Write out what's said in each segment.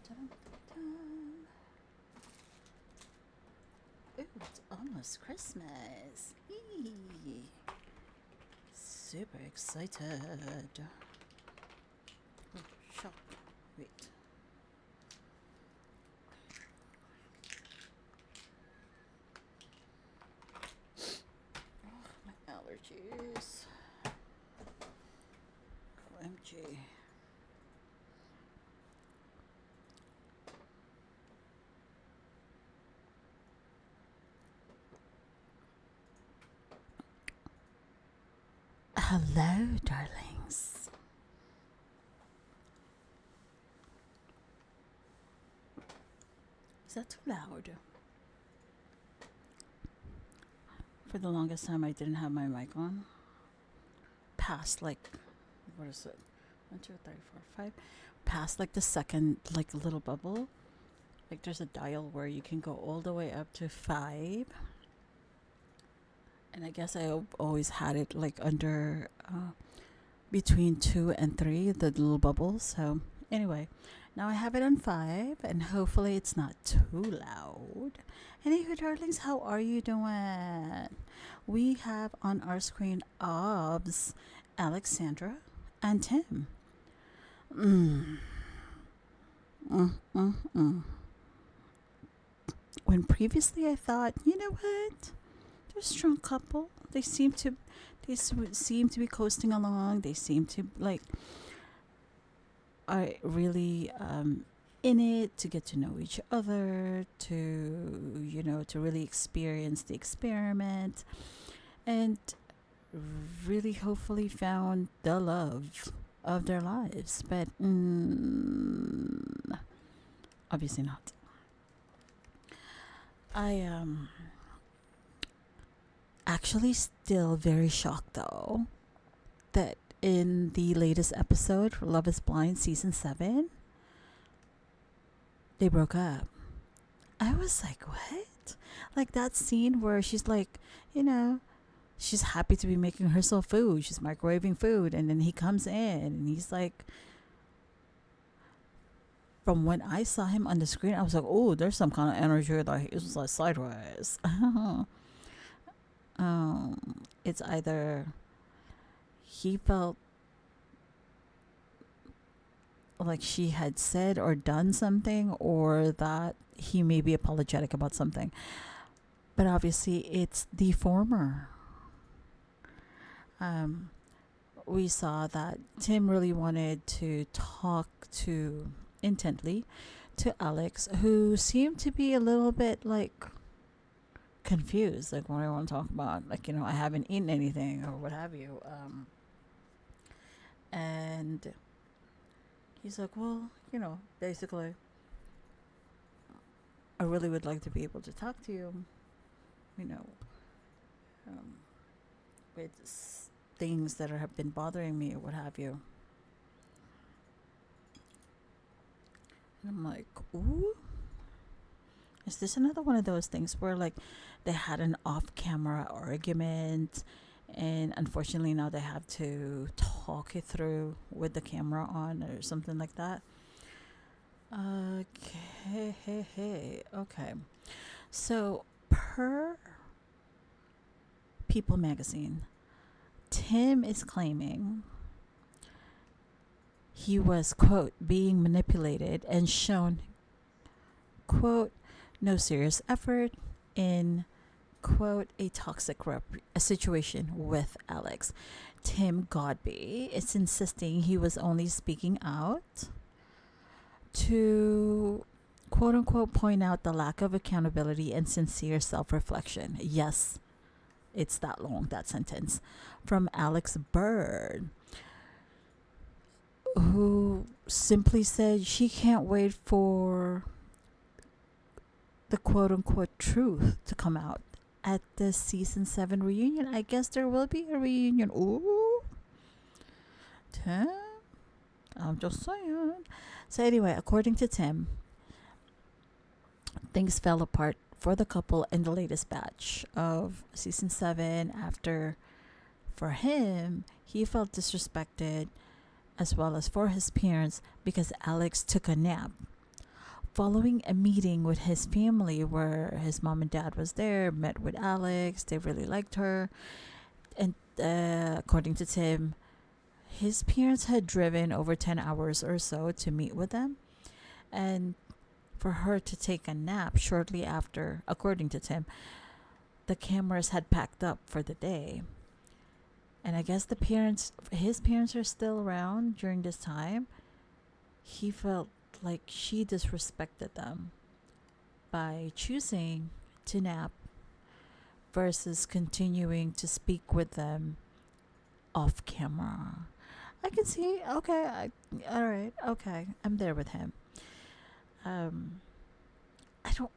Dun. Ooh, it's almost Christmas. Eee. Super excited. Oh, shop. Wait. Oh, my allergies. OMG. Hello, darlings. Is that too loud? For the longest time, I didn't have my mic on. Past like, what is it? 1, 2, 3, 4, 5. Past like the second, like little bubble. Like there's a dial where you can go all the way up to 5. And I guess I always had it like under between 2 and 3, the little bubbles. So anyway, now I have it on 5, and hopefully it's not too loud. Anywho, darlings, how are you doing? We have on our screen Obs, Alexandra, and Tim. Mm. Mm, mm, mm. When previously I thought, you know what? They're a strong couple. Seem to be coasting along. They seem to like are really in it to get to know each other, to really experience the experiment, and really hopefully found the love of their lives. But obviously not. I am actually still very shocked though that in the latest episode, Love is Blind season 7, they broke up. I was like, what? Like that scene where she's like, you know, she's happy to be making herself food. She's microwaving food. And then he comes in and he's like, from when I saw him on the screen, I was like, oh, there's some kind of energy that it was like sideways. It's either he felt like she had said or done something, or that he may be apologetic about something. But obviously, it's the former. We saw that Tim really wanted to talk to intently to Alex, who seemed to be a little bit like confused, like what I want to talk about, like I haven't eaten anything or what have you. And he's like, well, basically, I really would like to be able to talk to you, you know, um, with things that have been bothering me or what have you. And I'm like, ooh, is this another one of those things where like they had an off-camera argument, and unfortunately now they have to talk it through with the camera on or something like that? Okay. So per People magazine, Tim is claiming he was, quote, being manipulated and shown, quote, no serious effort in, quote, a situation with Alex. Tim Godby is insisting he was only speaking out to, quote unquote, point out the lack of accountability and sincere self-reflection. Yes, it's that long, that sentence. From Alex Bird, who simply said she can't wait for the quote unquote truth to come out at the season 7 reunion. I guess there will be a reunion. Ooh. Tim? I'm just saying. So anyway, according to Tim, things fell apart for the couple in the latest batch of season 7 after, for him, he felt disrespected, as well as for his parents, because Alex took a nap Following a meeting with his family where his mom and dad was there, met with Alex, they really liked her, and according to Tim, his parents had driven over 10 hours or so to meet with them, and for her to take a nap shortly after, according to Tim, the cameras had packed up for the day. And I guess his parents are still around during this time. He felt like she disrespected them by choosing to nap versus continuing to speak with them off camera. I can see, okay, all right, okay, I'm there with him. I don't,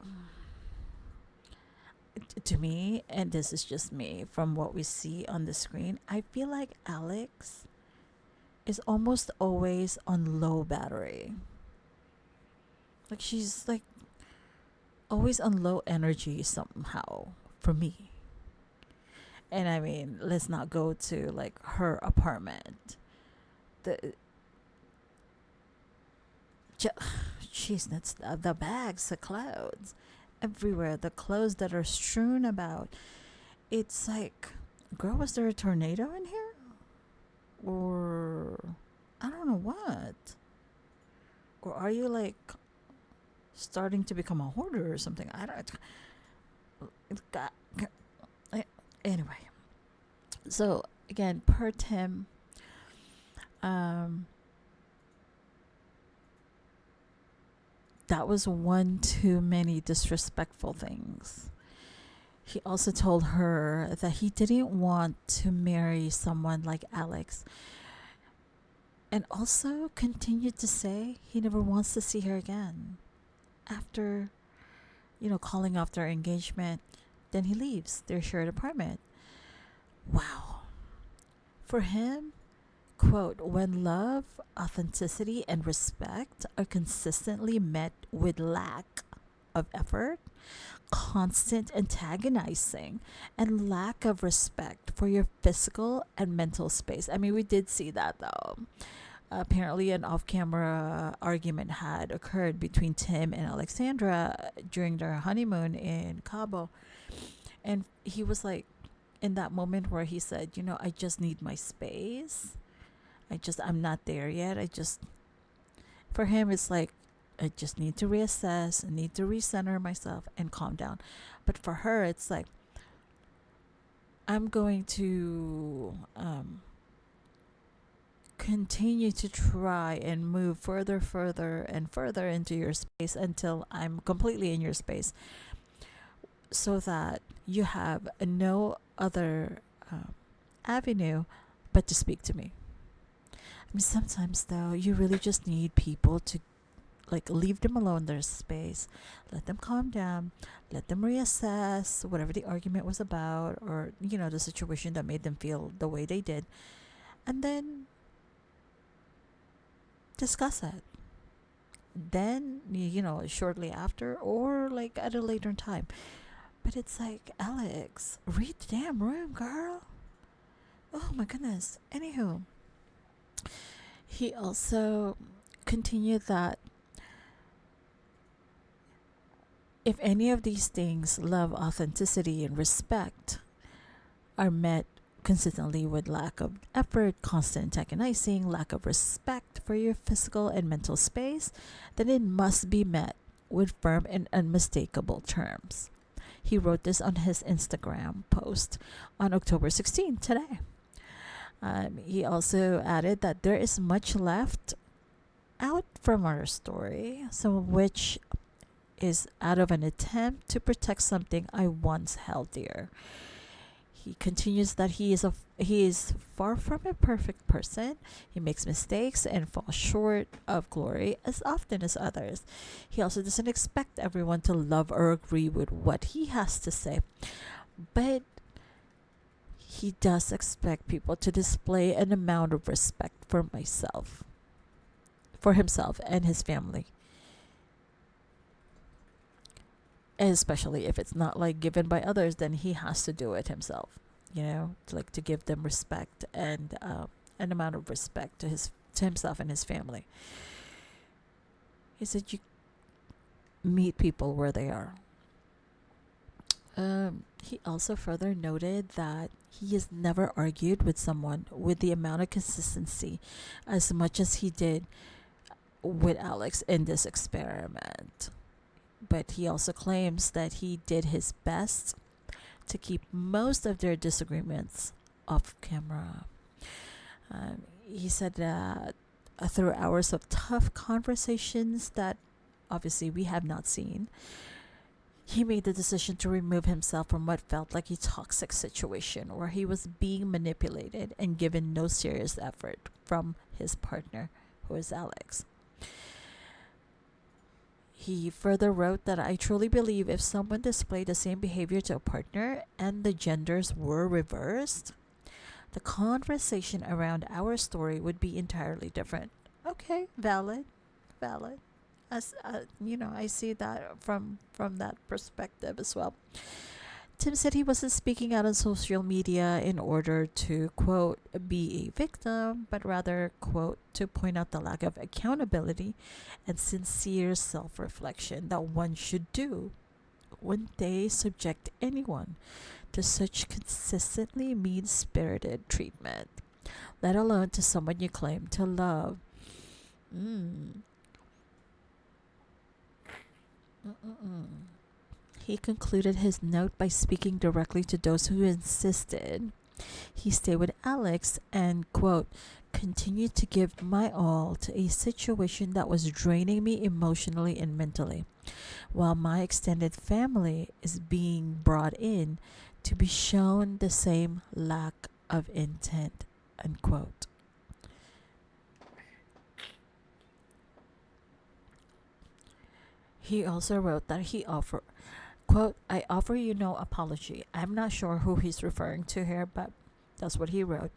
to me, and this is just me from what we see on the screen, I feel like Alex is almost always on low battery. Like she's like always on low energy somehow for me. And I mean, let's not go to like her apartment. The jeez, that's the bags, the clothes everywhere, the clothes that are strewn about. It's like, girl, was there a tornado in here? Or I don't know what. Or are you like starting to become a hoarder or something? I don't. Anyway, so again, per Tim, that was one too many disrespectful things. He also told her that he didn't want to marry someone like Alex, and also continued to say he never wants to see her again. After, calling off their engagement, then he leaves their shared apartment. Wow. For him, quote, when love, authenticity, and respect are consistently met with lack of effort, constant antagonizing, and lack of respect for your physical and mental space. I mean, we did see that though. Apparently, an off camera argument had occurred between Tim and Alexandra during their honeymoon in Cabo. And he was like, in that moment where he said, I just need my space. I'm not there yet. For him, it's like, I just need to reassess, I need to recenter myself and calm down. But for her, it's like, I'm going to continue to try and move further and further into your space until I'm completely in your space, so that you have no other avenue but to speak to me. I mean, sometimes though, you really just need people to like leave them alone their space, let them calm down, let them reassess whatever the argument was about, or the situation that made them feel the way they did, and then discuss it. Then shortly after, or like at a later time. But it's like, Alex, read the damn room, girl. Oh my goodness. Anywho, he also continued that if any of these things, love, authenticity, and respect, are met consistently with lack of effort, constant antagonizing, lack of respect for your physical and mental space, then it must be met with firm and unmistakable terms. He wrote this on his Instagram post on October 16th, today. He also added that there is much left out from our story, some of which is out of an attempt to protect something I once held dear. He continues that he is far from a perfect person. He makes mistakes and falls short of glory as often as others. He also doesn't expect everyone to love or agree with what he has to say, but he does expect people to display an amount of respect for himself and his family. Especially if it's not like given by others, then he has to do it himself, to give them respect and an amount of respect to himself and his family. He said, meet people where they are. He also further noted that he has never argued with someone with the amount of consistency as much as he did with Alex in this experiment. But he also claims that he did his best to keep most of their disagreements off camera. He said that through hours of tough conversations that obviously we have not seen, he made the decision to remove himself from what felt like a toxic situation where he was being manipulated and given no serious effort from his partner, who is Alex. He further wrote that I truly believe if someone displayed the same behavior to a partner and the genders were reversed, the conversation around our story would be entirely different. Okay, valid, valid. As I see that from that perspective as well. Tim said he wasn't speaking out on social media in order to, quote, be a victim, but rather, quote, to point out the lack of accountability and sincere self reflection that one should do when they subject anyone to such consistently mean spirited treatment, let alone to someone you claim to love. Mm. Mm-mm-mm. He concluded his note by speaking directly to those who insisted he stay with Alex and, quote, continue to give my all to a situation that was draining me emotionally and mentally, while my extended family is being brought in to be shown the same lack of intent, unquote. He also wrote that he offered, quote, I offer you no apology. I'm not sure who he's referring to here, but that's what he wrote.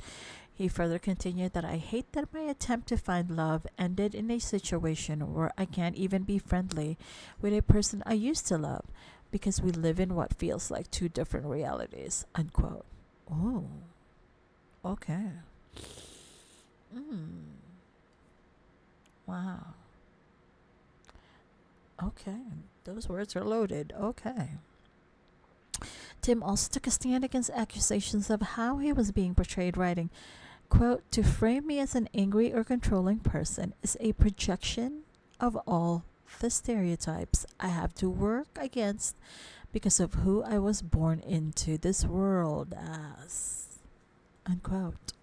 He further continued that I hate that my attempt to find love ended in a situation where I can't even be friendly with a person I used to love because we live in what feels like two different realities, unquote. Oh, okay. Mm, wow. Okay. Those words are loaded. Okay. Tim also took a stand against accusations of how he was being portrayed, writing, quote, to frame me as an angry or controlling person is a projection of all the stereotypes I have to work against because of who I was born into this world as, unquote.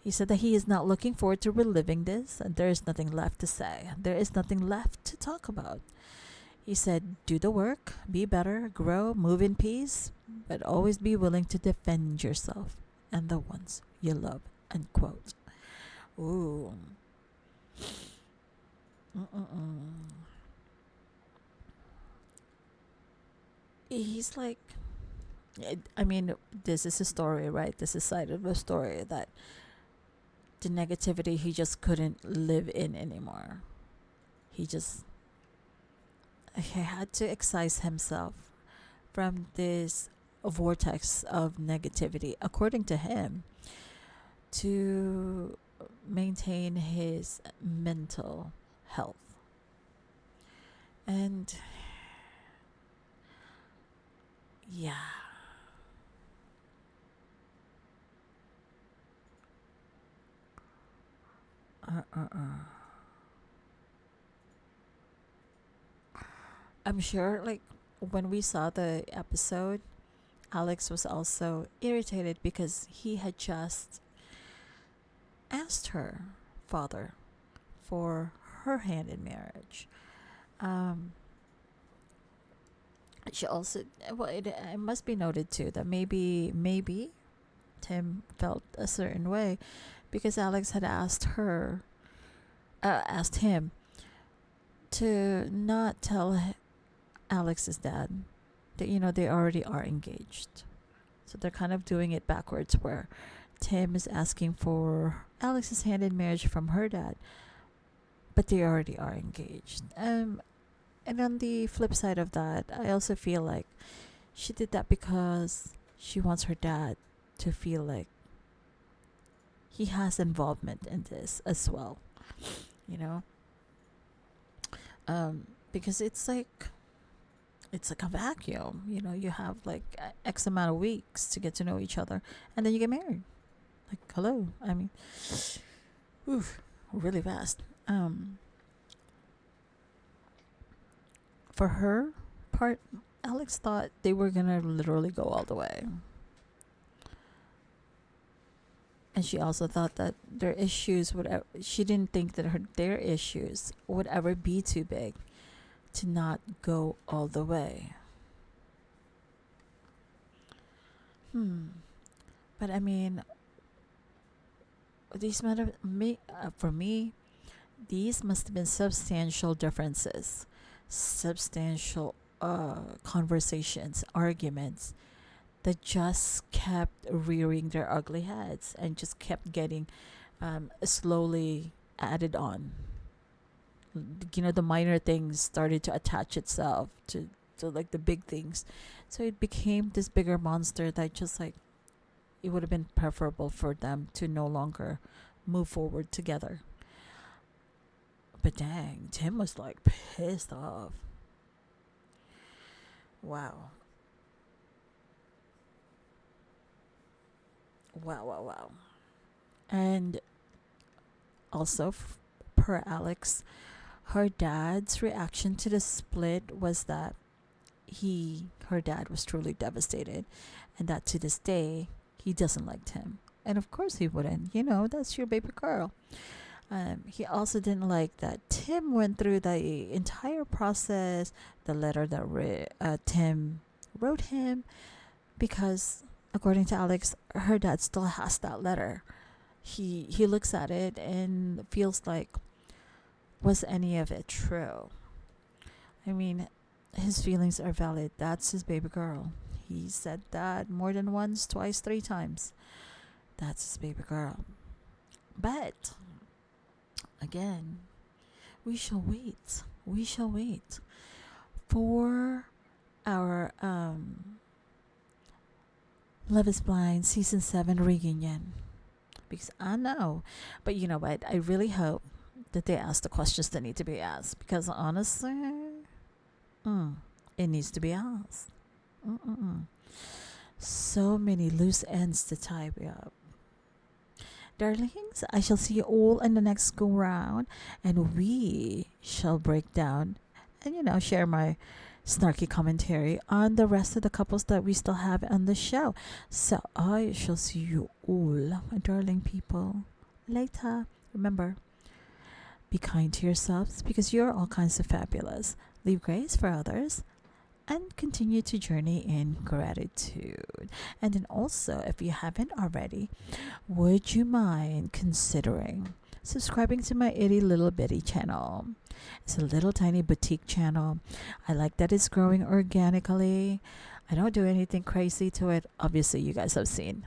He said that he is not looking forward to reliving this and there is nothing left to say. There is nothing left to talk about. He said, do the work, be better, grow, move in peace, but always be willing to defend yourself and the ones you love, unquote. Ooh. Mm-mm-mm. He's like, I mean, this is a story, right? This is side of the story that the negativity he just couldn't live in anymore. He had to excise himself from this vortex of negativity, according to him, to maintain his mental health. And yeah. I'm sure, like, when we saw the episode, Alex was also irritated because he had just asked her father for her hand in marriage. Um, she also, well, it must be noted too that maybe Tim felt a certain way because Alex had asked him to not tell Alex's dad that they already are engaged. So they're kind of doing it backwards where Tim is asking for Alex's hand in marriage from her dad, but they already are engaged. And on the flip side of that, I also feel like she did that because she wants her dad to feel like he has involvement in this as well. You know, because it's like a vacuum. You know, you have like X amount of weeks to get to know each other, and then you get married. Like, hello. I mean, oof, really fast. For her part, Alex thought they were gonna literally go all the way. And she also thought that their issues would, she didn't think that their issues would ever be too big to not go all the way. But I mean, these matter me for me. These must have been substantial differences, substantial conversations, arguments that just kept rearing their ugly heads and just kept getting slowly added on. You know, the minor things started to attach itself to like the big things. So it became this bigger monster that just like it would have been preferable for them to no longer move forward together. But dang, Tim was like pissed off. Wow. Wow, wow, wow. And also, per Alex, her dad's reaction to the split was that her dad was truly devastated, and that to this day, he doesn't like Tim. And of course, he wouldn't. You know, that's your baby girl. He also didn't like that Tim went through the entire process, the letter that Tim wrote him, because according to Alex, her dad still has that letter. He looks at it and feels like, was any of it true? I mean, his feelings are valid. That's his baby girl. He said that more than once, twice, three times. That's his baby girl. But again, we shall wait. We shall wait for our Love is Blind season 7 reunion. Because I know, but you know what? I really hope that they ask the questions that need to be asked. Because honestly, it needs to be asked. So many loose ends to tie up. Darlings, I shall see you all in the next go round, and we shall break down and, you know, share my snarky commentary on the rest of the couples that we still have on the show. So I shall see you all, my darling people, later. Remember, be kind to yourselves because you're all kinds of fabulous. Leave grace for others and continue to journey in gratitude. And then also, if you haven't already, would you mind considering subscribing to my itty little bitty channel? It's a little tiny boutique channel. I like that it's growing organically. I don't do anything crazy to it. Obviously, you guys have seen.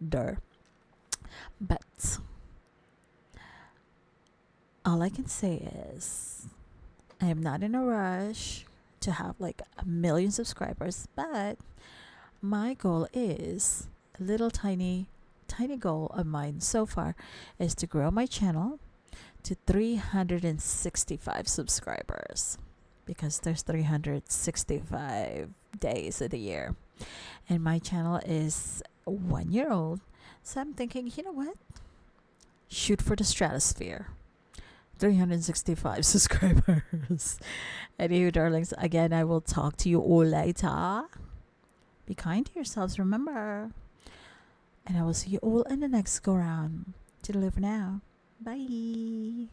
But all I can say is I am not in a rush to have like 1 million subscribers, but my goal is a little tiny goal of mine so far is to grow my channel to 365 subscribers, because there's 365 days of the year and my channel is 1 year old. So I'm thinking, you know what, shoot for the stratosphere. 365 subscribers. Anywho, darlings, again, I will talk to you all later. Be kind to yourselves, remember. And I will see you all in the next go round. Toodaloo for now. Bye.